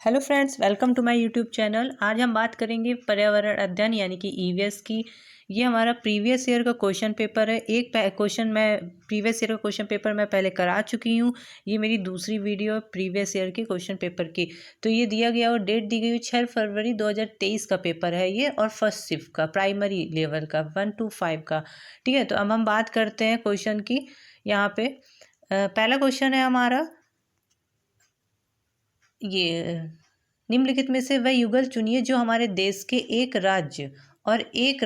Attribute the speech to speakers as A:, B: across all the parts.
A: Hello friends, welcome to my YouTube channel. आज हम बात करेंगे पर्यावरण अध्ययन यानी कि ईवीएस की। ये हमारा प्रीवियस ईयर का क्वेश्चन पेपर है। एक क्वेश्चन मैं प्रीवियस ईयर का क्वेश्चन पेपर मैं पहले करा चुकी हूँ। ये मेरी दूसरी वीडियो प्रीवियस ईयर के क्वेश्चन पेपर की। तो ये दिया गया और डेट दी गई 6 फरवरी 2023 का पेपर है ये, और फर्स्ट शिफ्ट का प्राइमरी लेवल का 1 to 5 का। ठीक है, तो अब हम बात करते हैं क्वेश्चन की। यहाँ पे पहला क्वेश्चन है हमारा, ये निम्नलिखित में से वह युगल चुनिए जो हमारे देश के एक राज्य और एक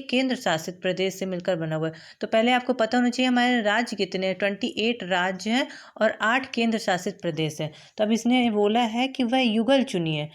A: केंद्र शासित प्रदेश से मिलकर बना हुआ है। तो पहले आपको पता होना चाहिए हमारे राज्य कितने हैं। 28 राज्य हैं और 8 केंद्र शासित प्रदेश हैं। तो अब इसने बोला है कि वह युगल चुनिए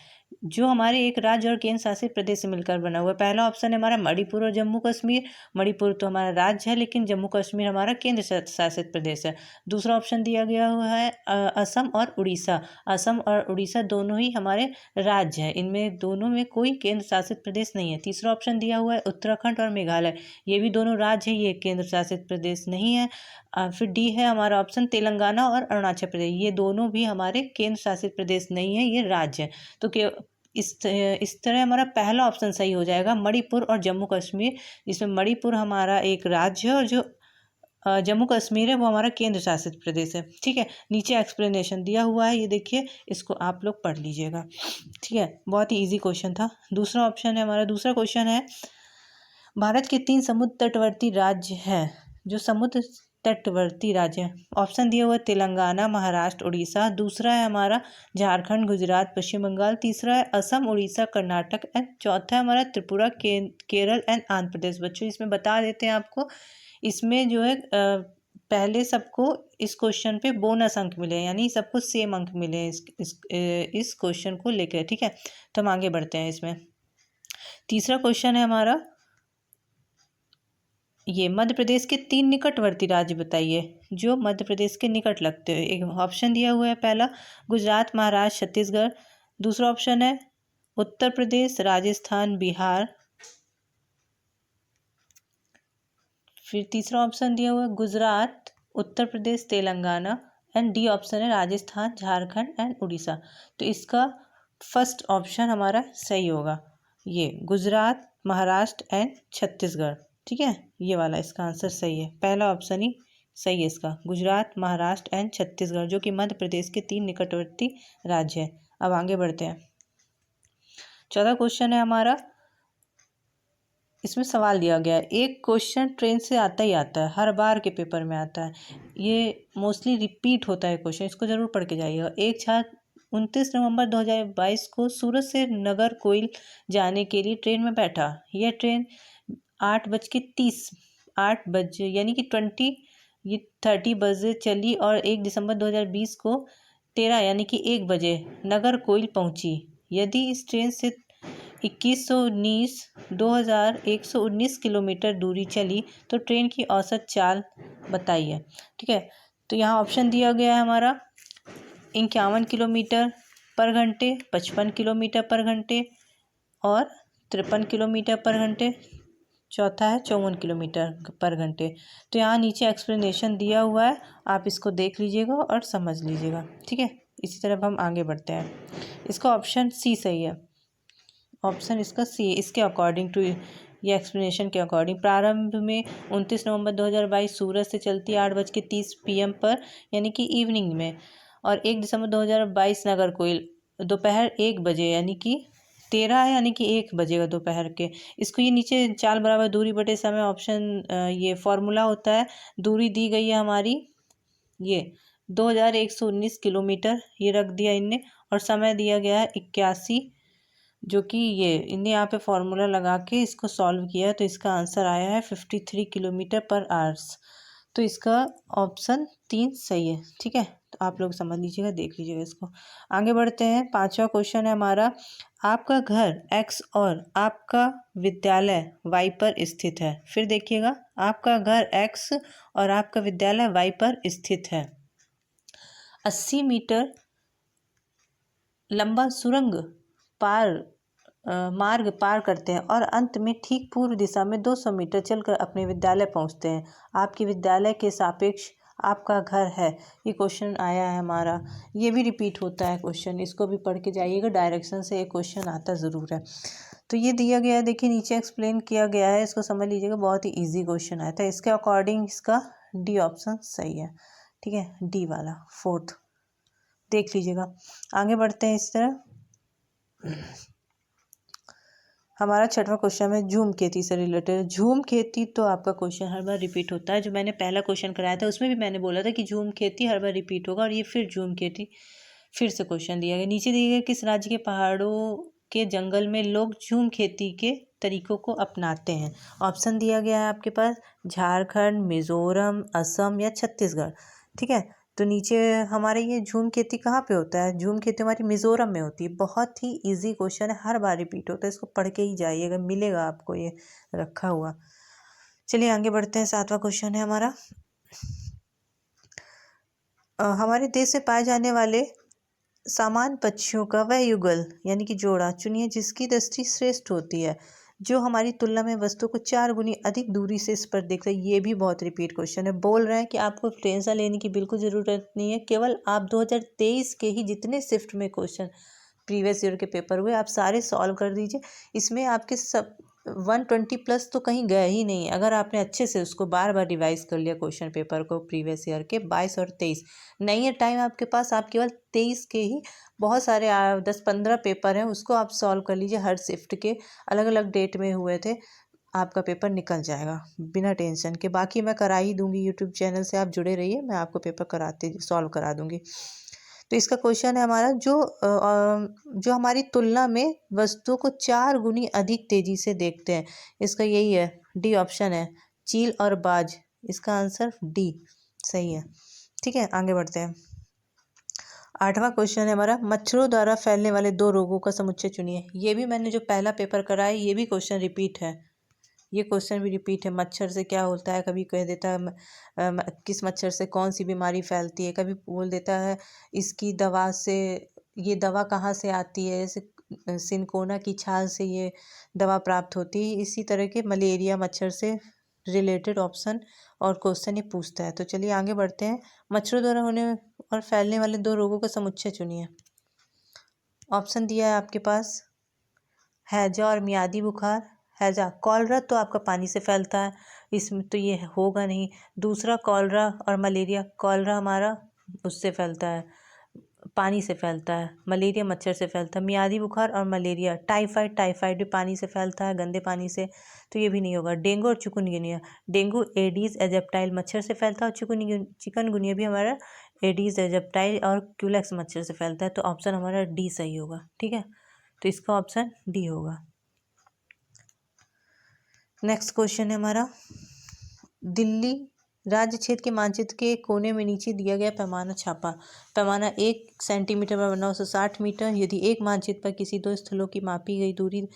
A: जो हमारे एक राज्य और केंद्र शासित प्रदेश से मिलकर बना हुआ है। पहला ऑप्शन है हमारा मणिपुर और जम्मू कश्मीर। मणिपुर तो हमारा राज्य है, लेकिन जम्मू कश्मीर हमारा केंद्र शासित प्रदेश है। दूसरा ऑप्शन दिया गया हुआ है असम और उड़ीसा। असम और उड़ीसा दोनों ही हमारे राज्य हैं, इनमें दोनों में कोई केंद्र शासित प्रदेश नहीं है। तीसरा ऑप्शन दिया हुआ है उत्तराखंड और मेघालय। ये भी दोनों राज्य हैं, ये केंद्र शासित प्रदेश नहीं है। फिर डी है हमारा ऑप्शन तेलंगाना और अरुणाचल प्रदेश। ये दोनों भी हमारे केंद्र शासित प्रदेश नहीं है, ये राज्य हैं। तो इस तरह हमारा पहला ऑप्शन सही हो जाएगा, मणिपुर और जम्मू कश्मीर। जिसमें मणिपुर हमारा एक राज्य है और जो जम्मू कश्मीर है वो हमारा केंद्र शासित प्रदेश है। ठीक है, नीचे एक्सप्लेनेशन दिया हुआ है, ये देखिए, इसको आप लोग पढ़ लीजिएगा। ठीक है, बहुत ही इजी क्वेश्चन था। दूसरा ऑप्शन है हमारा, दूसरा क्वेश्चन है, भारत के 3 समुद्र तटवर्ती राज्य हैं जो समुद्र तटवर्ती राज्य हैं। ऑप्शन दिया हुआ है तेलंगाना, महाराष्ट्र, उड़ीसा। दूसरा है हमारा झारखंड, गुजरात, पश्चिम बंगाल। तीसरा है असम, उड़ीसा, कर्नाटक। एंड चौथा है हमारा त्रिपुरा, केरल एंड आंध्र प्रदेश। बच्चों इसमें बता देते हैं आपको, इसमें जो है पहले सबको इस क्वेश्चन पे बोनस अंक मिले हैं, यानी सबको सेम अंक मिले हैं इस क्वेश्चन को लेकर। ठीक है, तो हम आगे बढ़ते हैं इसमें। तीसरा क्वेश्चन है हमारा, ये मध्य प्रदेश के 3 निकटवर्ती राज्य बताइए जो मध्य प्रदेश के निकट लगते हैं। एक ऑप्शन दिया हुआ है, पहला गुजरात, महाराष्ट्र, छत्तीसगढ़। दूसरा ऑप्शन है उत्तर प्रदेश, राजस्थान, बिहार। फिर तीसरा ऑप्शन दिया हुआ है Gujarat, Uttar Pradesh, Telangana. And D option है राजस्थान, झारखंड एंड उड़ीसा। तो इसका फर्स्ट ऑप्शन हमारा सही होगा, ये गुजरात, महाराष्ट्र एंड छत्तीसगढ़। ठीक है, ये वाला इसका आंसर सही है, पहला ऑप्शन ही सही है इसका, गुजरात, महाराष्ट्र एंड छत्तीसगढ़, जो कि मध्य प्रदेश के 3 निकटवर्ती राज्य हैं। अब आगे बढ़ते हैं। चौथा क्वेश्चन है हमारा, इसमें सवाल दिया गया है, एक क्वेश्चन ट्रेन से आता ही आता है, हर बार के पेपर में आता है, ये मोस्टली रिपीट होता है क्वेश्चन, इसको जरूर पढ़ के जाइएगा। एक छात्र 29 नवंबर 2022 को सूरत से नागरकोइल जाने के लिए ट्रेन में बैठा। यह ट्रेन 8 बजे यानी कि 30 बजे चली और 1 दिसंबर 2020 को 13 यानी कि 1 बजे नागरकोइल पहुंची। यदि इस ट्रेन से 2119 किलोमीटर दूरी चली तो ट्रेन की औसत चाल बताइए। ठीक है, तो यहाँ ऑप्शन दिया गया है हमारा 51 किलोमीटर पर घंटे, 55 किलोमीटर पर घंटे और 53 किलोमीटर पर घंटे। चौथा है 54 किलोमीटर पर घंटे। तो यहाँ नीचे एक्सप्लेनेशन दिया हुआ है, आप इसको देख लीजिएगा और समझ लीजिएगा। ठीक है, इसी तरह हम आगे बढ़ते हैं। इसका ऑप्शन सी सही है, ऑप्शन इसका सी है। इसके अकॉर्डिंग टू ये एक्सप्लेनेशन के अकॉर्डिंग, प्रारंभ में 29 नवंबर 2022 सूरत से चलती 8:30 PM पर यानी कि इवनिंग में, और 1 दिसंबर 2022 नागरकोइल दोपहर 1 बजे यानी कि 13 है, यानी कि 1 बजेगा दोपहर के। इसको ये नीचे चाल बराबर दूरी बटे समय, ऑप्शन ये फॉर्मूला होता है। दूरी दी गई है हमारी ये 2119 किलोमीटर, ये रख दिया इनने, और समय दिया गया है 81, जो कि ये इनने यहाँ पे फॉर्मूला लगा के इसको सॉल्व किया है। तो इसका आंसर आया है 53 किलोमीटर पर आवर्स। तो इसका ऑप्शन 3 सही है। ठीक है, तो आप लोग समझ लीजिएगा, देख लीजिएगा इसको। आगे बढ़ते हैं। पांचवा क्वेश्चन है हमारा, आपका घर X और आपका विद्यालय Y पर स्थित है। फिर देखिएगा, आपका घर X और आपका विद्यालय Y पर स्थित है। 80 मीटर लंबा सुरंग मार्ग पार करते हैं और अंत में ठीक पूर्व दिशा में 200 मीटर चलकर अपने विद्यालय पहुंचते हैं। आपके विद्यालय के सापेक्ष आपका घर है, ये क्वेश्चन आया है हमारा, ये भी रिपीट होता है क्वेश्चन, इसको भी पढ़ के जाइएगा, डायरेक्शन से एक क्वेश्चन आता ज़रूर है। तो ये दिया गया है, देखिए नीचे एक्सप्लेन किया गया है, इसको समझ लीजिएगा, बहुत ही इजी क्वेश्चन आया था। इसके अकॉर्डिंग इसका डी ऑप्शन सही है, ठीक है, डी वाला फोर्थ देख लीजिएगा। आगे बढ़ते हैं इस तरह। हमारा छठवां क्वेश्चन है झूम खेती से रिलेटेड। झूम खेती तो आपका क्वेश्चन हर बार रिपीट होता है, जो मैंने पहला क्वेश्चन कराया था उसमें भी मैंने बोला था कि झूम खेती हर बार रिपीट होगा, और ये फिर झूम खेती फिर से क्वेश्चन दिया गया। नीचे दिए गए किस राज्य के पहाड़ों के जंगल में लोग झूम खेती के तरीकों को अपनाते हैं। ऑप्शन दिया गया है आपके पास झारखंड, मिजोरम, असम या छत्तीसगढ़, ठीक है। तो नीचे हमारे ये झूम खेती कहाँ पे होता है, झूम खेती हमारी मिजोरम में होती है। बहुत ही इजी क्वेश्चन है, हर बार रिपीट होता है, इसको पढ़ के ही जाइएगा, मिलेगा आपको ये रखा हुआ। चलिए आगे बढ़ते हैं। सातवां क्वेश्चन है हमारा, हमारे देश में पाए जाने वाले समान पक्षियों का वह युगल यानी कि जोड़ा चुनिए जिसकी दृष्टि श्रेष्ठ होती है, जो हमारी तुलना में वस्तु को 4 गुनी अधिक दूरी से इस पर देखता है। ये भी बहुत रिपीट क्वेश्चन है। बोल रहे हैं कि आपको टेंशन लेने की बिल्कुल ज़रूरत नहीं है, केवल आप 2023 के ही जितने शिफ्ट में क्वेश्चन प्रीवियस ईयर के पेपर हुए आप सारे सॉल्व कर दीजिए। इसमें आपके सब 120 प्लस तो कहीं गए ही नहीं। अगर आपने अच्छे से उसको बार बार रिवाइज कर लिया क्वेश्चन पेपर को प्रीवियस ईयर के 22 और 23, नहीं है टाइम आपके पास, आप केवल 23 के ही बहुत सारे 10-15 पेपर हैं उसको आप सॉल्व कर लीजिए। हर शिफ्ट के अलग अलग डेट में हुए थे, आपका पेपर निकल जाएगा बिना टेंशन के। बाकी मैं करा ही दूंगी, यूट्यूब चैनल से आप जुड़े रहिए, मैं आपको पेपर कराते सॉल्व करा दूंगी। तो इसका क्वेश्चन है हमारा, जो हमारी तुलना में वस्तुओं को 4 गुनी अधिक तेजी से देखते हैं। इसका यही है, डी ऑप्शन है, चील और बाज। इसका आंसर डी सही है, ठीक है। आगे बढ़ते हैं। आठवां क्वेश्चन है हमारा, मच्छरों द्वारा फैलने वाले 2 रोगों का समुच्चय चुनिए। ये भी मैंने जो पहला पेपर कराया ये भी क्वेश्चन रिपीट है, ये क्वेश्चन भी रिपीट है। मच्छर से क्या होता है, कभी कह देता है किस मच्छर से कौन सी बीमारी फैलती है, कभी बोल देता है इसकी दवा से, ये दवा कहाँ से आती है, जैसे सिनकोना की छाल से ये दवा प्राप्त होती है। इसी तरह के मलेरिया मच्छर से रिलेटेड ऑप्शन और क्वेश्चन ये पूछता है। तो चलिए आगे बढ़ते हैं। मच्छरों द्वारा होने और फैलने वाले 2 रोगों का समुच्चय चुनिए। ऑप्शन दिया है आपके पास हैजा और मियादी बुखार। हैजा कॉलरा तो आपका पानी से फैलता है, इसमें तो ये होगा नहीं। दूसरा कॉलरा और मलेरिया, कॉलरा हमारा उससे फैलता है, पानी से फैलता है, मलेरिया मच्छर से फैलता है। मियादी बुखार और मलेरिया, टाइफाइड, टाइफाइड भी पानी से फैलता है, गंदे पानी से, तो ये भी नहीं होगा। डेंगू और चिकनगुनिया, डेंगू एडीज एजिप्टाइल मच्छर से फैलता है और चिकनगुनिया भी हमारा एडीज एजिप्टाइल और क्यूलेक्स मच्छर से फैलता है। तो ऑप्शन हमारा डी सही होगा, ठीक है। तो इसका ऑप्शन डी होगा। नेक्स्ट क्वेश्चन है हमारा, दिल्ली राज्य क्षेत्र के मानचित्र के कोने में नीचे दिया गया पैमाना छापा। पैमाना 1 सेंटीमीटर पर 960 मीटर। यदि एक मानचित्र पर किसी 2 स्थलों की मापी गई दूरी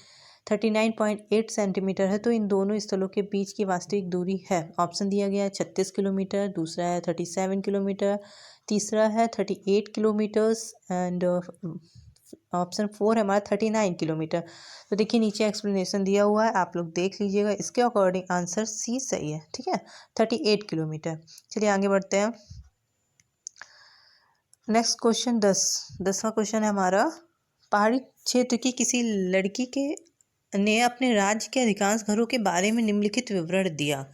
A: 39.8 सेंटीमीटर है तो इन दोनों स्थलों के बीच की वास्तविक दूरी है। ऑप्शन दिया गया है 36 किलोमीटर, दूसरा है 37 किलोमीटर, तीसरा है 38 किलोमीटर्स एंड ऑप्शन 4 है हमारा 39 किलोमीटर। तो देखिए नीचे एक्सप्लेनेशन दिया हुआ है, आप लोग देख लीजिएगा, इसके अकॉर्डिंग आंसर सी सही है, ठीक है, 38 किलोमीटर। चलिए आगे बढ़ते हैं। नेक्स्ट क्वेश्चन 10वां क्वेश्चन है हमारा, पहाड़ी क्षेत्र की किसी लड़की के ने अपने राज्य के अधिकांश घरों के बारे में निम्नलिखित विवरण दिया।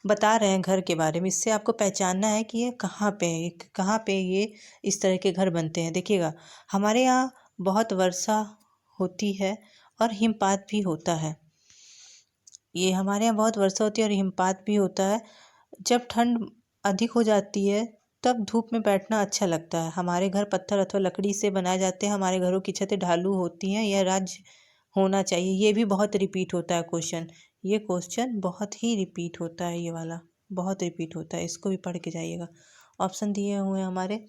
A: बता रहे हैं घर के बारे में, इससे आपको पहचानना है कि ये कहाँ पे है, कहाँ पे ये इस तरह के घर बनते हैं। देखिएगा हमारे यहाँ बहुत वर्षा होती है और हिमपात भी होता है। ये हमारे यहाँ बहुत वर्षा होती है और हिमपात भी होता है। जब ठंड अधिक हो जाती है तब धूप में बैठना अच्छा लगता है। हमारे घर पत्थर अथवा लकड़ी से बनाए जाते हैं, हमारे घरों की छतें ढालू होती हैं, यह राज्य होना चाहिए। ये भी बहुत रिपीट होता है क्वेश्चन, ये क्वेश्चन बहुत ही रिपीट होता है, ये वाला बहुत रिपीट होता है, इसको भी पढ़ के जाइएगा। ऑप्शन दिए हुए हैं हमारे,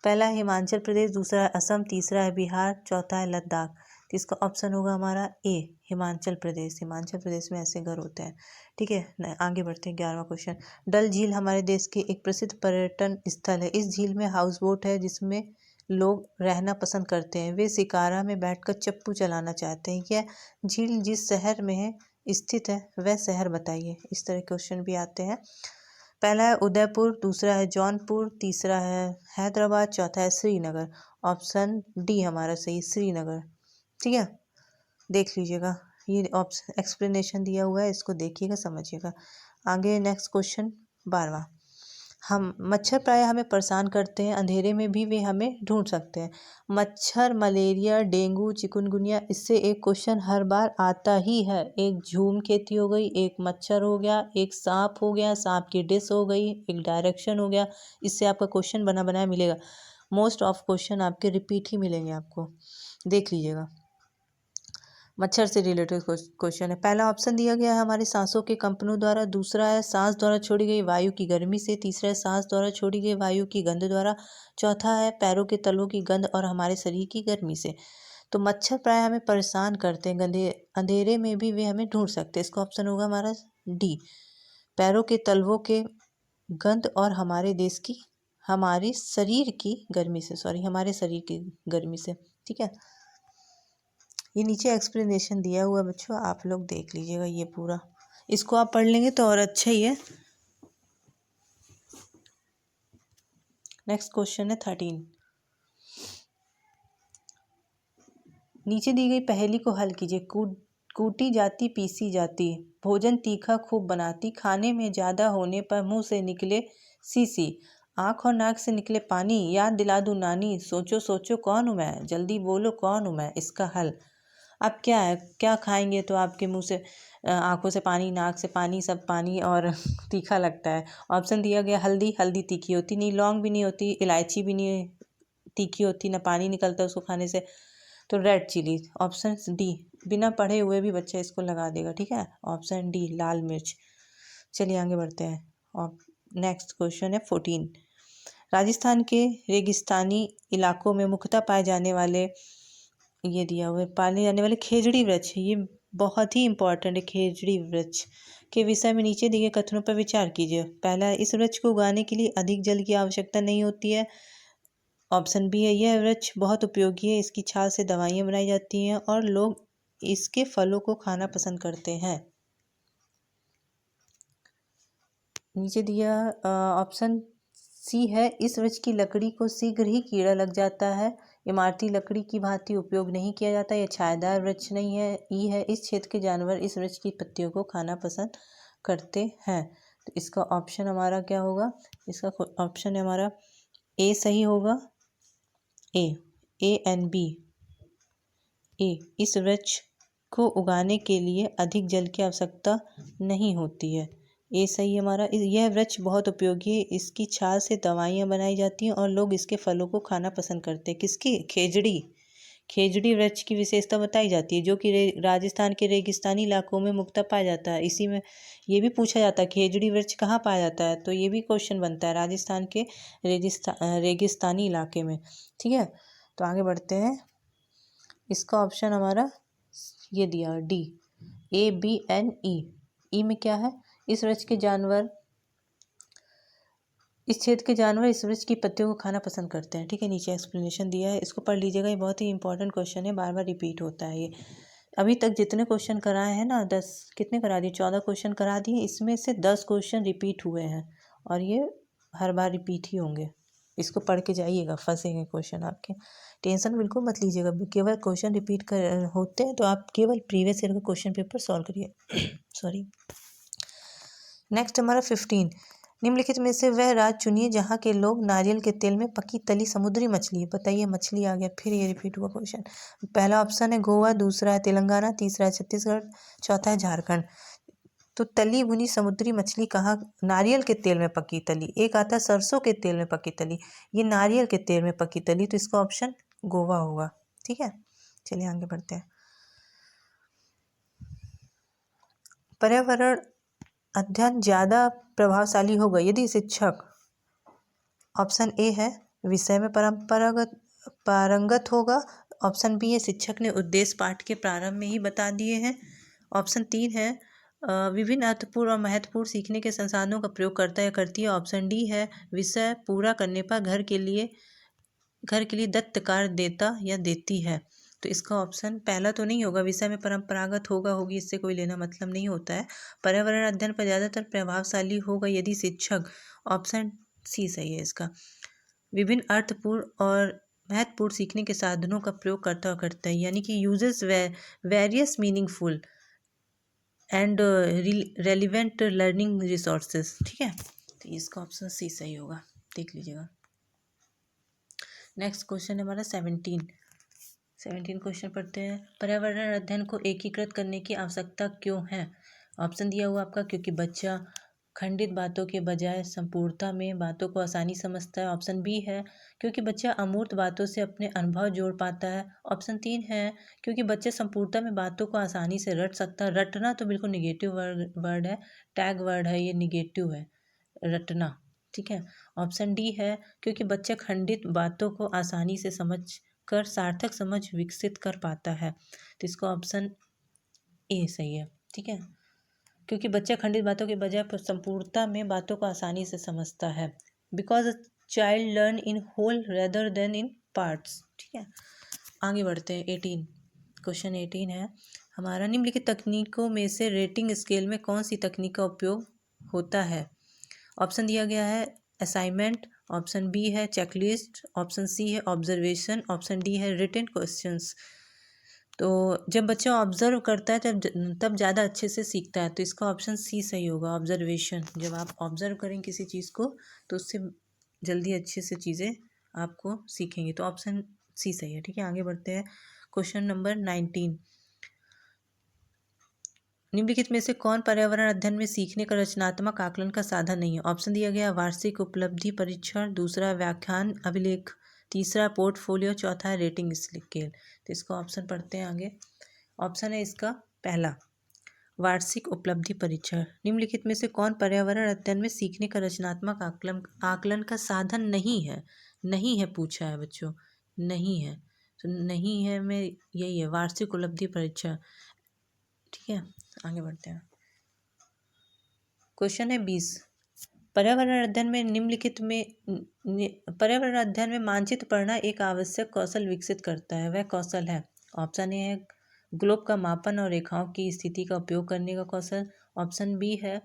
A: पहला है हिमाचल प्रदेश, दूसरा है असम, तीसरा है बिहार, चौथा है लद्दाख। तो इसका ऑप्शन होगा हमारा ए, हिमाचल प्रदेश। हिमाचल प्रदेश में ऐसे घर होते हैं, ठीक है। आगे बढ़ते हैं। 11वां क्वेश्चन, डल झील हमारे देश की एक प्रसिद्ध पर्यटन स्थल है। इस झील में हाउस बोट है जिसमें लोग रहना पसंद करते हैं। वे शिकारा में बैठकर चप्पू चलाना चाहते हैं। यह झील जिस शहर में है स्थित है वह शहर बताइए। इस तरह क्वेश्चन भी आते हैं। पहला है उदयपुर, दूसरा है जौनपुर, तीसरा है हैदराबाद, चौथा है श्रीनगर। ऑप्शन डी हमारा सही, श्रीनगर। ठीक है, देख लीजिएगा, ये ऑप्शन एक्सप्लेनेशन दिया हुआ है, इसको देखिएगा, समझिएगा। आगे नेक्स्ट क्वेश्चन 12वां। हम मच्छर प्रायः हमें परेशान करते हैं, अंधेरे में भी वे हमें ढूंढ सकते हैं। मच्छर, मलेरिया, डेंगू, चिकनगुनिया, इससे एक क्वेश्चन हर बार आता ही है। एक झूम खेती हो गई, एक मच्छर हो गया, एक सांप हो गया, सांप की डिश हो गई, एक डायरेक्शन हो गया। इससे आपका क्वेश्चन बना बनाया मिलेगा। मोस्ट ऑफ क्वेश्चन आपके रिपीट ही मिलेंगे आपको, देख लीजिएगा। मच्छर से रिलेटेड क्वेश्चन है। पहला ऑप्शन दिया गया है हमारे सांसों के कंपनों द्वारा, दूसरा है सांस द्वारा छोड़ी गई वायु की गर्मी से, तीसरा है सांस द्वारा छोड़ी गई वायु की गंध द्वारा, चौथा है पैरों के तलों की गंध और हमारे शरीर की गर्मी से। तो मच्छर प्राय हमें परेशान करते हैं, अंधेरे में भी वे हमें ढूंढ सकते हैं। इसका ऑप्शन होगा हमारा डी, पैरों के तलवों के गंध और हमारे शरीर की गर्मी से, हमारे शरीर की गर्मी से। ठीक है, ये नीचे एक्सप्लेनेशन दिया हुआ है बच्चों, आप लोग देख लीजिएगा ये पूरा, इसको आप पढ़ लेंगे तो और अच्छा ही है। नेक्स्ट क्वेश्चन है 13। नीचे दी गई पहेली को हल कीजिए। कूटी जाती पीसी जाती, भोजन तीखा खूब बनाती, खाने में ज़्यादा होने पर मुंह से निकले सीसी, आँख और नाक से निकले पानी, याद दिला दूं नानी, सोचो सोचो कौन हूँ मैं, जल्दी बोलो कौन हूँ मैं। इसका हल अब क्या है, क्या खाएंगे तो आपके मुंह से आँखों से पानी, नाक से पानी, सब पानी और तीखा लगता है। ऑप्शन दिया गया हल्दी, हल्दी तीखी होती नहीं, लौंग भी नहीं होती, इलायची भी नहीं तीखी होती, ना पानी निकलता उसको खाने से, तो रेड चिली। ऑप्शन डी, बिना पढ़े हुए भी बच्चा इसको लगा देगा। ठीक है, ऑप्शन डी लाल मिर्च। चलिए आगे बढ़ते हैं और नेक्स्ट क्वेश्चन है 14। राजस्थान के रेगिस्तानी इलाकों में मुख्यतः पाए जाने वाले, ये दिया हुआ है, पाले जाने वाले खेजड़ी वृक्ष, ये बहुत ही इंपॉर्टेंट है। खेजड़ी वृक्ष के विषय में नीचे दिए कथनों पर विचार कीजिए। पहला, इस वृक्ष को उगाने के लिए अधिक जल की आवश्यकता नहीं होती है। ऑप्शन बी है, यह वृक्ष बहुत उपयोगी है, इसकी छाल से दवाइयाँ बनाई जाती हैं और लोग इसके फलों को खाना पसंद करते हैं। नीचे दिया ऑप्शन सी है, इस वृक्ष की लकड़ी को शीघ्र ही कीड़ा लग जाता है, इमारती लकड़ी की भांति उपयोग नहीं किया जाता, यह छायादार वृक्ष नहीं है। ई है, इस क्षेत्र के जानवर इस वृक्ष की पत्तियों को खाना पसंद करते हैं। तो इसका ऑप्शन हमारा क्या होगा, इसका ऑप्शन है हमारा ए सही होगा, ए एंड बी। ए, इस वृक्ष को उगाने के लिए अधिक जल की आवश्यकता नहीं होती है, ये सही है हमारा। यह वृक्ष बहुत उपयोगी है, इसकी छाल से दवाइयाँ बनाई जाती हैं और लोग इसके फलों को खाना पसंद करते हैं। किसकी, खेजड़ी वृक्ष की विशेषता बताई जाती है, जो कि राजस्थान के रेगिस्तानी इलाकों में मुख्यतः पाया जाता है। इसी में ये भी पूछा जाता है खेजड़ी वृक्ष कहाँ पाया जाता है, तो ये भी क्वेश्चन बनता है, राजस्थान के रेगिस्तानी इलाके में। ठीक है, तो आगे बढ़ते हैं। इसका ऑप्शन हमारा ये दिया D, A B N E. E में क्या है, इस वृक्ष के जानवर, इस क्षेत्र के जानवर इस वृक्ष की पत्तियों को खाना पसंद करते हैं। ठीक है, नीचे एक्सप्लेनेशन दिया है, इसको पढ़ लीजिएगा, ये बहुत ही इंपॉर्टेंट क्वेश्चन है, बार बार रिपीट होता है ये। अभी तक जितने क्वेश्चन कराए हैं ना, 10 कितने करा दिए, 14 क्वेश्चन करा दिए, इसमें से 10 क्वेश्चन रिपीट हुए हैं और ये हर बार रिपीट ही होंगे। इसको पढ़ के जाइएगा, फंसेंगे क्वेश्चन आपके, टेंशन बिल्कुल मत लीजिएगा। केवल क्वेश्चन रिपीट होते हैं तो आप केवल प्रीवियस ईयर का क्वेश्चन पेपर सॉल्व करिए। सॉरी। नेक्स्ट हमारा 15। निम्नलिखित में से वह राज्य चुनिए जहाँ के लोग नारियल के तेल में पकी तली समुद्री मछली, बताइए मछली आ गया, फिर ये रिपीट हुआ क्वेश्चन। पहला ऑप्शन है गोवा, दूसरा है तेलंगाना, तीसरा है छत्तीसगढ़, चौथा है झारखंड। तो तली भुनी समुद्री मछली कहाँ, नारियल के तेल में पकी तली, एक आता है सरसों के तेल में पकी तली, ये नारियल के तेल में पकी तली, तो इसका ऑप्शन गोवा होगा। ठीक है, चलिए आगे बढ़ते हैं। पर्यावरण अध्ययन ज़्यादा प्रभावशाली होगा यदि शिक्षक, ऑप्शन ए है, विषय में पारंगत होगा, ऑप्शन बी है, शिक्षक ने उद्देश्य पाठ के प्रारंभ में ही बता दिए हैं, ऑप्शन 3 है, विभिन्न अर्थपूर्ण और महत्वपूर्ण सीखने के संसाधनों का प्रयोग करता है करती है, ऑप्शन डी है, विषय पूरा करने पर घर के लिए दत्त कार्य देता या देती है। तो इसका ऑप्शन पहला तो नहीं होगा। विषय में परंपरागत होगा होगी इससे कोई लेना मतलब नहीं होता है। पर्यावरण अध्ययन पर ज़्यादातर प्रभावशाली होगा यदि शिक्षक, ऑप्शन सी सही है इसका। विभिन्न अर्थपूर्ण और महत्वपूर्ण सीखने के साधनों का प्रयोग करता है, यानी कि uses various meaningful and relevant learning resources. ठीक है, तो इसका ऑप्शन सी सही होगा, देख लीजिएगा। नेक्स्ट क्वेश्चन है हमारा 17 क्वेश्चन पढ़ते हैं। पर्यावरण अध्ययन को एकीकृत करने की आवश्यकता क्यों है? ऑप्शन दिया हुआ आपका क्योंकि बच्चा खंडित बातों के बजाय संपूर्णता में बातों को आसानी समझता है। ऑप्शन बी है क्योंकि बच्चा अमूर्त बातों से अपने अनुभव जोड़ पाता है। ऑप्शन 3 है क्योंकि बच्चा संपूर्णता में बातों को आसानी से रट सकता है। रटना तो बिल्कुल निगेटिव वर्ड है, टैग वर्ड है, ये निगेटिव है रटना। ठीक है। ऑप्शन डी है क्योंकि बच्चा खंडित बातों को आसानी से समझ कर सार्थक समझ विकसित कर पाता है। तो इसका ऑप्शन ए सही है। ठीक है, क्योंकि बच्चा खंडित बातों के बजाय संपूर्णता में बातों को आसानी से समझता है। Because a child learn in whole rather than in parts. ठीक है, आगे बढ़ते हैं। 18 क्वेश्चन 18 है हमारा, निम्नलिखित तकनीकों में से रेटिंग स्केल में कौन सी तकनीक का उपयोग होता है? ऑप्शन दिया गया है असाइनमेंट, ऑप्शन बी है चेकलिस्ट, ऑप्शन सी है ऑब्जर्वेशन, ऑप्शन डी है रिटन क्वेश्चंस। तो जब बच्चा ऑब्जर्व करता है तब ज़्यादा अच्छे से सीखता है, तो इसका ऑप्शन सी सही होगा, ऑब्जर्वेशन। जब आप ऑब्जर्व करें किसी चीज़ को तो उससे जल्दी अच्छे से चीज़ें आपको सीखेंगे, तो ऑप्शन सी सही है। ठीक है, आगे बढ़ते हैं। क्वेश्चन नंबर 19, निम्नलिखित में से कौन पर्यावरण अध्ययन में सीखने का रचनात्मक आकलन का साधन नहीं है? ऑप्शन दिया गया वार्षिक उपलब्धि परीक्षण, दूसरा व्याख्यान अभिलेख, तीसरा पोर्टफोलियो, चौथा है रेटिंग स्केल। तो इसका ऑप्शन पढ़ते हैं आगे। ऑप्शन है इसका पहला वार्षिक उपलब्धि परीक्षण। निम्नलिखित में से कौन पर्यावरण अध्ययन में सीखने का रचनात्मक आकलन का साधन नहीं है? नहीं है पूछा है बच्चों, नहीं है, तो नहीं है में यही है वार्षिक उपलब्धि परीक्षण। ठीक है, आगे बढ़ते हैं। क्वेश्चन है 20, पर्यावरण अध्ययन में निम्नलिखित में पर्यावरण अध्ययन में मानचित्र पढ़ना एक आवश्यक कौशल विकसित करता है, वह कौशल है। ऑप्शन ए है ग्लोब का मापन और रेखाओं की स्थिति का उपयोग करने का कौशल, ऑप्शन बी है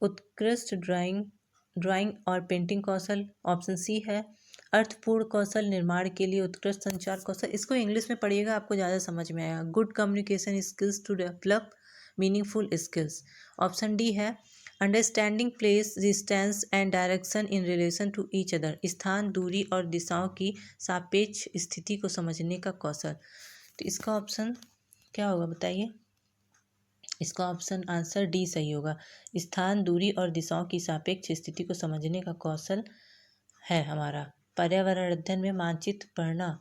A: उत्कृष्ट ड्राइंग और पेंटिंग कौशल, ऑप्शन सी है अर्थपूर्ण कौशल निर्माण के लिए उत्कृष्ट संचार कौशल। इसको इंग्लिश में पढ़िएगा, आपको ज़्यादा समझ में आएगा। Good communication skills to develop meaningful skills. Option D है understanding place distance and direction in relation to each other, स्थान, दूरी और दिशाओं की सापेक्ष स्थिति को समझने का कौशल। तो इसका ऑप्शन क्या होगा बताइए? इसका ऑप्शन आंसर डी सही होगा, स्थान, दूरी और दिशाओं की सापेक्ष स्थिति को समझने का कौशल है हमारा। पर्यावरण अध्ययन में मानचित्र पढ़ना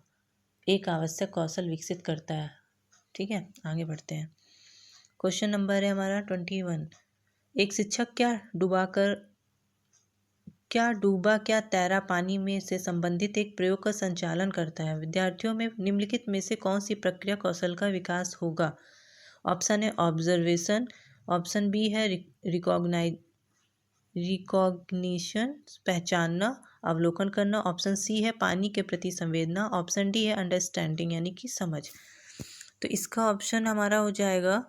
A: एक आवश्यक कौशल विकसित करता है। ठीक है, आगे बढ़ते हैं। क्वेश्चन नंबर है हमारा 21, एक शिक्षक डूबा क्या तैरा पानी में से संबंधित एक प्रयोग का संचालन करता है? विद्यार्थियों में निम्नलिखित में से कौन सी प्रक्रिया कौशल का विकास होगा? ऑप्शन है ऑब्जर्वेशन, ऑप्शन बी है रिकॉग्निशन पहचानना अवलोकन करना, ऑप्शन सी है पानी के प्रति संवेदना, ऑप्शन डी है अंडरस्टैंडिंग यानी कि समझ। तो इसका ऑप्शन हमारा हो जाएगा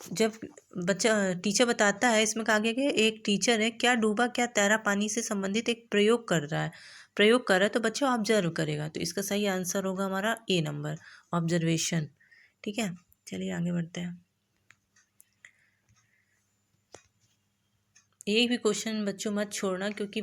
A: जब बच्चा टीचर बताता है, इसमें कहा गया कि एक टीचर है क्या डूबा क्या तैरा पानी से संबंधित एक प्रयोग कर रहा है तो बच्चा ऑब्जर्व करेगा, तो इसका सही आंसर होगा हमारा ए नंबर, ऑब्जर्वेशन। ठीक है, चलिए आगे बढ़ते हैं। एक भी क्वेश्चन बच्चों मत छोड़ना, क्योंकि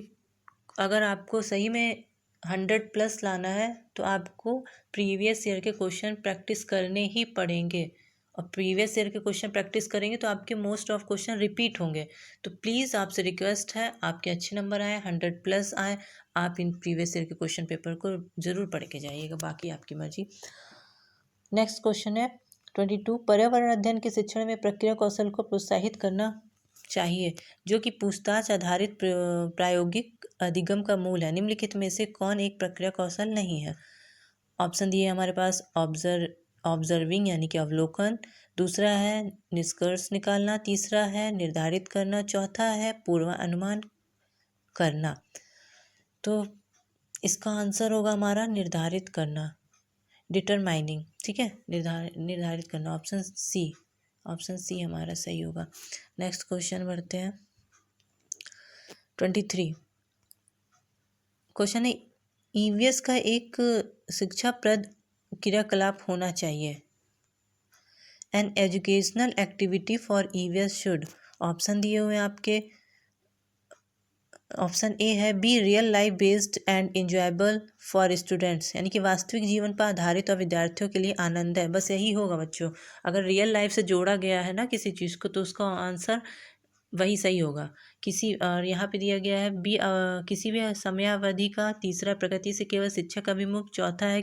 A: अगर आपको सही में 100+ लाना है तो आपको प्रीवियस ईयर के क्वेश्चन प्रैक्टिस करने ही पड़ेंगे, और प्रीवियस ईयर के क्वेश्चन प्रैक्टिस करेंगे तो आपके मोस्ट ऑफ क्वेश्चन रिपीट होंगे। तो प्लीज़ आपसे रिक्वेस्ट है, आपके अच्छे नंबर आए, 100+ आए, आप इन प्रीवियस ईयर के क्वेश्चन पेपर को ज़रूर पढ़ के जाइएगा, बाकी आपकी मर्जी। नेक्स्ट क्वेश्चन है 22, पर्यावरण अध्ययन के शिक्षण में प्रक्रिया कौशल को प्रोत्साहित करना चाहिए जो कि पूछताछ आधारित प्रायोगिक अधिगम का मूल है। निम्नलिखित में से कौन एक प्रक्रिया कौशल नहीं है? ऑप्शन दिए हमारे पास ऑब्जर्विंग यानी कि अवलोकन, दूसरा है निष्कर्ष निकालना, तीसरा है निर्धारित करना, चौथा है पूर्वानुमान करना। तो इसका आंसर होगा हमारा निर्धारित करना। डिटरमाइनिंग, ठीक है, निर्धारित करना। ऑप्शन सी हमारा सही होगा। नेक्स्ट क्वेश्चन बढ़ते हैं। 23 क्वेश्चन है, ईवीएस का एक शिक्षाप्रद क्रियाकलाप होना चाहिए। An educational activity for EVS should, option दिए हुए हैं आपके। ऑप्शन ए है be real life based and enjoyable for students, यानी कि वास्तविक जीवन पर आधारित और विद्यार्थियों के लिए आनंद है। बस यही होगा बच्चों, अगर रियल लाइफ से जोड़ा गया है ना किसी चीज़ को तो उसका आंसर वही सही होगा। और यहाँ पे दिया गया है बी किसी भी समयावधि का। तीसरा प्रकृति से केवल शिक्षक अभिमुख। चौथा है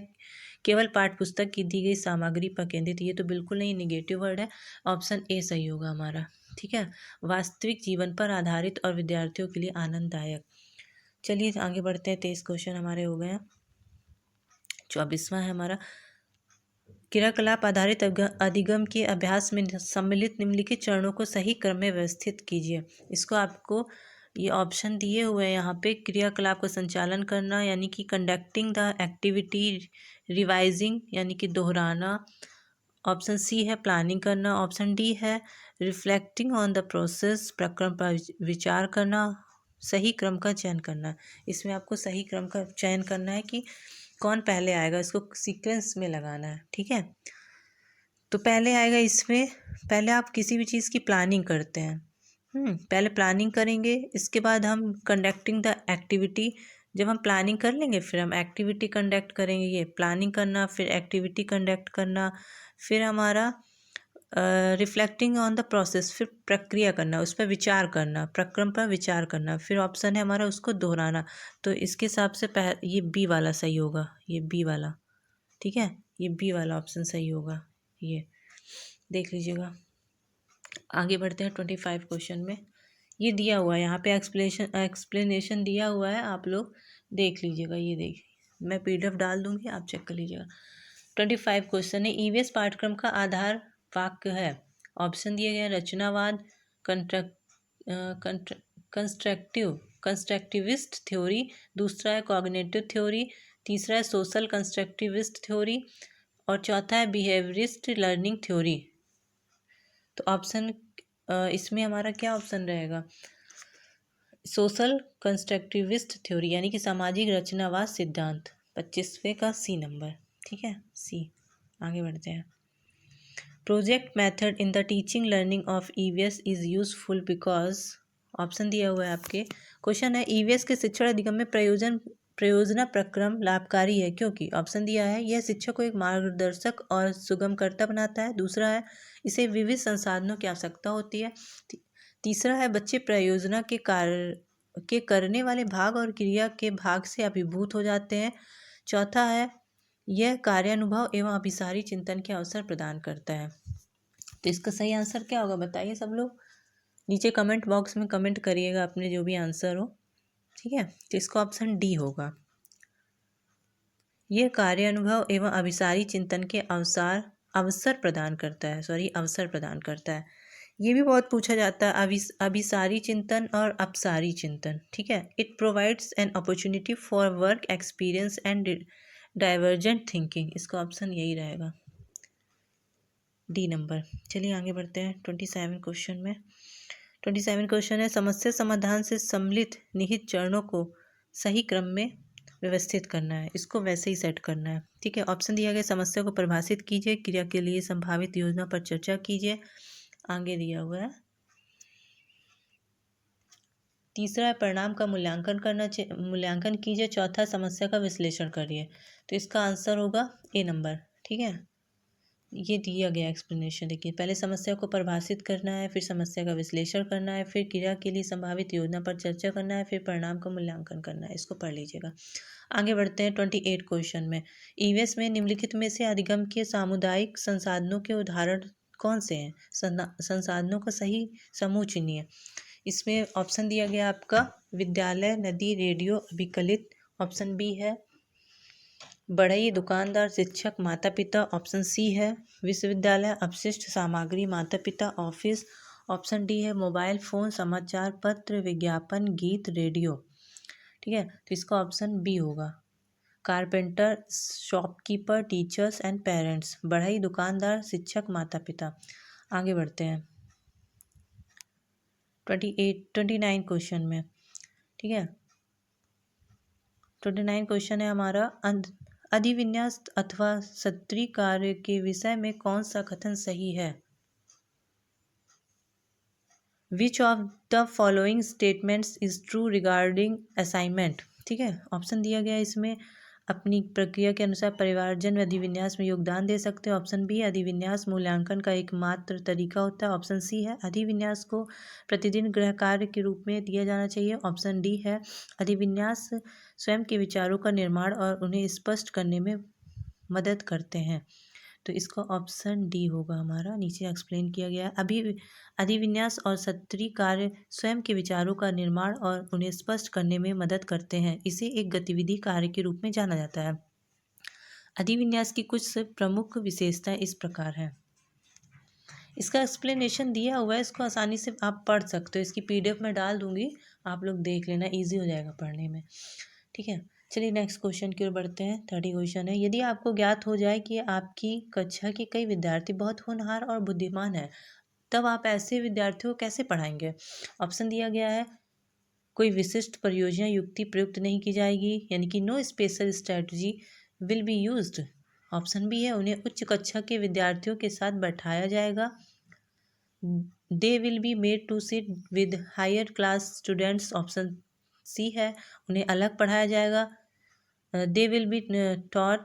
A: केवल पाठ्य पुस्तक की दी गई सामग्री पर केंद्रित। ये तो बिल्कुल नहीं, निगेटिव वर्ड है। ऑप्शन ए सही होगा हमारा, ठीक है, वास्तविक जीवन पर आधारित और विद्यार्थियों के लिए आनंददायक। चलिए आगे बढ़ते हैं। 23 क्वेश्चन हमारे हो गए हैं। 24वां है हमारा, क्रियाकलाप आधारित अधिगम के अभ्यास में सम्मिलित निम्नलिखित चरणों को सही क्रम में व्यवस्थित कीजिए। इसको आपको ये ऑप्शन दिए हुए हैं यहाँ पे। क्रियाकलाप का संचालन करना यानी कि कंडक्टिंग द एक्टिविटी, रिवाइजिंग यानी कि दोहराना। ऑप्शन सी है प्लानिंग करना। ऑप्शन डी है रिफ्लेक्टिंग ऑन द प्रोसेस, प्रक्रम पर विचार करना। सही क्रम का चयन करना, इसमें आपको सही क्रम का चयन करना है कि कौन पहले आएगा, इसको सीक्वेंस में लगाना है, ठीक है। तो पहले आएगा इसमें, पहले आप किसी भी चीज़ की प्लानिंग करते हैं, पहले प्लानिंग करेंगे, इसके बाद हम कंडक्टिंग द एक्टिविटी। जब हम प्लानिंग कर लेंगे फिर हम एक्टिविटी कंडक्ट करेंगे। ये प्लानिंग करना, फिर एक्टिविटी कंडक्ट करना, फिर हमारा रिफ्लेक्टिंग ऑन द प्रोसेस, फिर प्रक्रिया करना, उस पर विचार करना, प्रक्रम पर विचार करना, फिर ऑप्शन है हमारा उसको दोहराना। तो इसके हिसाब से ये बी वाला सही होगा, ये बी वाला, ठीक है, ये बी वाला ऑप्शन सही होगा। ये देख लीजिएगा। आगे बढ़ते हैं 25 क्वेश्चन में। ये दिया हुआ है यहाँ पे, एक्सप्लेनेशन दिया हुआ है, आप लोग देख लीजिएगा। ये देखिए, मैं PDF डाल दूंगी, आप चेक कर लीजिएगा। 25 क्वेश्चन है, ईवीएस पाठ्यक्रम का आधार वाक्य है। ऑप्शन दिए गए हैं रचनावाद, कंस्ट्रक्टिविस्ट थ्योरी, दूसरा है कॉग्निटिव थ्योरी, तीसरा है सोशल कंस्ट्रक्टिविस्ट थ्योरी और चौथा है बिहेवियरिस्ट लर्निंग थ्योरी। तो ऑप्शन इसमें हमारा क्या ऑप्शन रहेगा? सोशल कंस्ट्रक्टिविस्ट थ्योरी यानी कि सामाजिक रचनावाद सिद्धांत, 25वें का सी नंबर, ठीक है, सी। आगे बढ़ते हैं। Project method in the teaching learning of EVS is useful because, option दिया हुआ है आपके। क्वेश्चन है ईवीएस के शिक्षण अधिगम में प्रयोजना प्रक्रम लाभकारी है क्योंकि। ऑप्शन दिया है यह शिक्षक को एक मार्गदर्शक और सुगमकर्ता बनाता है। दूसरा है इसे विविध संसाधनों की आवश्यकता होती है। तीसरा है बच्चे प्रयोजना के करने वाले भाग और क्रिया के भाग से अभिभूत हो जाते हैं। चौथा है यह कार्यानुभव एवं अभिसारी चिंतन के अवसर प्रदान करता है। तो इसका सही आंसर क्या होगा बताइए सब लोग, नीचे कमेंट बॉक्स में कमेंट करिएगा अपने जो भी आंसर हो, ठीक है। तो इसका ऑप्शन डी होगा, यह कार्यानुभव एवं अभिसारी चिंतन के अवसर प्रदान करता है। ये भी बहुत पूछा जाता है, अभिसारी चिंतन और अपसारी चिंतन, ठीक है। It provides an opportunity for work experience and divergent thinking, इसका ऑप्शन यही रहेगा, डी नंबर। चलिए आगे बढ़ते हैं 27 क्वेश्चन में। 27 क्वेश्चन है समस्या समाधान से सम्मिलित निहित चरणों को सही क्रम में व्यवस्थित करना है, इसको वैसे ही सेट करना है, ठीक है। ऑप्शन दिया गया समस्या को परिभाषित कीजिए, क्रिया के लिए संभावित योजना पर चर्चा कीजिए, आगे दिया हुआ है। तीसरा है परिणाम का मूल्यांकन कीजिए। चौथा समस्या का विश्लेषण करिए। तो इसका आंसर होगा ए नंबर, ठीक है। ये दिया गया एक्सप्लेनेशन, देखिए पहले समस्या को परिभाषित करना है, फिर समस्या का विश्लेषण करना है, फिर क्रिया के लिए संभावित योजना पर चर्चा करना है, फिर परिणाम का मूल्यांकन करना है। इसको पढ़ लीजिएगा। आगे बढ़ते हैं 28 क्वेश्चन में। ईवीएस में निम्नलिखित में से अधिगम के सामुदायिक संसाधनों के उदाहरण कौन से हैं? संसाधनों का सही समूह चुनिए। इसमें ऑप्शन दिया गया आपका विद्यालय, नदी, रेडियो, अभिकलित। ऑप्शन बी है बढ़ई, दुकानदार, शिक्षक, माता पिता। ऑप्शन सी है विश्वविद्यालय, अपशिष्ट सामग्री, माता पिता, ऑफिस। ऑप्शन डी है मोबाइल फ़ोन, समाचार पत्र, विज्ञापन, गीत, रेडियो, ठीक है। तो इसका ऑप्शन बी होगा, carpenter, shopkeeper, teachers and parents. बढ़ई, दुकानदार, शिक्षक, माता पिता। आगे बढ़ते हैं 29 क्वेश्चन में। ठीक है, 29 क्वेश्चन है हमारा, अधिविन्यास अथवा सत्री कार्य के विषय में कौन सा कथन सही है? Which of the following statements is true regarding assignment. ठीक है, ऑप्शन दिया गया है इसमें, अपनी प्रक्रिया के अनुसार परिवारजन अधिविन्यास में योगदान दे सकते हैं। ऑप्शन बी, अधिविन्यास मूल्यांकन का एकमात्र तरीका होता है। ऑप्शन सी है, अधिविन्यास को प्रतिदिन गृह कार्य के रूप में दिया जाना चाहिए। ऑप्शन डी है, अधिविन्यास स्वयं के विचारों का निर्माण और उन्हें स्पष्ट करने में मदद करते हैं। तो इसका ऑप्शन डी होगा हमारा, नीचे एक्सप्लेन किया गया है। अधिविन्यास और सत्री कार्य स्वयं के विचारों का निर्माण और उन्हें स्पष्ट करने में मदद करते हैं। इसे एक गतिविधि कार्य के रूप में जाना जाता है। अधिविन्यास की कुछ प्रमुख विशेषताएं इस प्रकार हैं। इसका एक्सप्लेनेशन दिया हुआ है, इसको आसानी से आप पढ़ सकते हो। इसकी PDF में डाल दूंगी, आप लोग देख लेना, ईजी हो जाएगा पढ़ने में। ठीक है, चलिए नेक्स्ट क्वेश्चन की ओर बढ़ते हैं। 30 क्वेश्चन है, यदि आपको ज्ञात हो जाए कि आपकी कक्षा के कई विद्यार्थी बहुत होनहार और बुद्धिमान हैं, तब आप ऐसे विद्यार्थियों को कैसे पढ़ाएंगे? ऑप्शन दिया गया है, कोई विशिष्ट परियोजना युक्ति प्रयुक्त नहीं की जाएगी, यानी कि no special strategy will be used. Option B है, उन्हें उच्च कक्षा के विद्यार्थियों के साथ बैठाया जाएगा। They will be made to sit with higher class students. Option C है, उन्हें अलग पढ़ाया जाएगा। They will be taught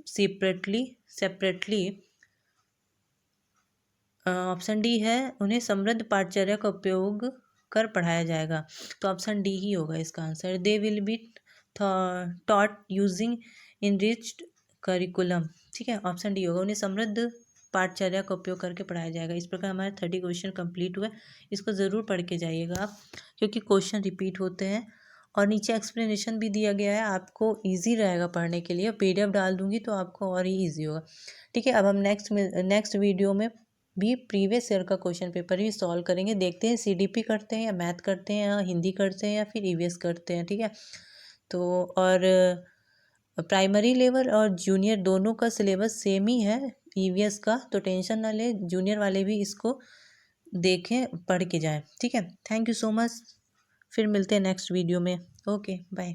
A: separately. Option D है, उन्हें समृद्ध पाठचर्या का उपयोग कर पढ़ाया जाएगा। तो ऑप्शन डी ही होगा इसका answer. They will be taught using enriched curriculum. ठीक है, ऑप्शन डी होगा, उन्हें समृद्ध पाठचर्या का उपयोग करके पढ़ाया जाएगा। इस प्रकार हमारे 30 क्वेश्चन कंप्लीट हुए। इसको ज़रूर पढ़ के जाइएगा आप, क्योंकि क्वेश्चन रिपीट होते हैं। और नीचे एक्सप्लेनेशन भी दिया गया है, आपको इजी रहेगा पढ़ने के लिए। PDF डाल दूंगी तो आपको और ही ईजी होगा। ठीक है, अब हम नेक्स्ट वीडियो में भी प्रीवियस ईयर का क्वेश्चन पेपर भी सॉल्व करेंगे। देखते हैं CDP करते हैं या मैथ करते हैं या हिंदी करते हैं या फिर EVS करते हैं। ठीक है, तो और प्राइमरी लेवल और जूनियर दोनों का सिलेबस सेम ही है EVS का, तो टेंशन ना ले, जूनियर वाले भी इसको देखें, पढ़ के जाएं। ठीक है, थैंक यू सो मच। फिर मिलते हैं नेक्स्ट वीडियो में। Okay, bye.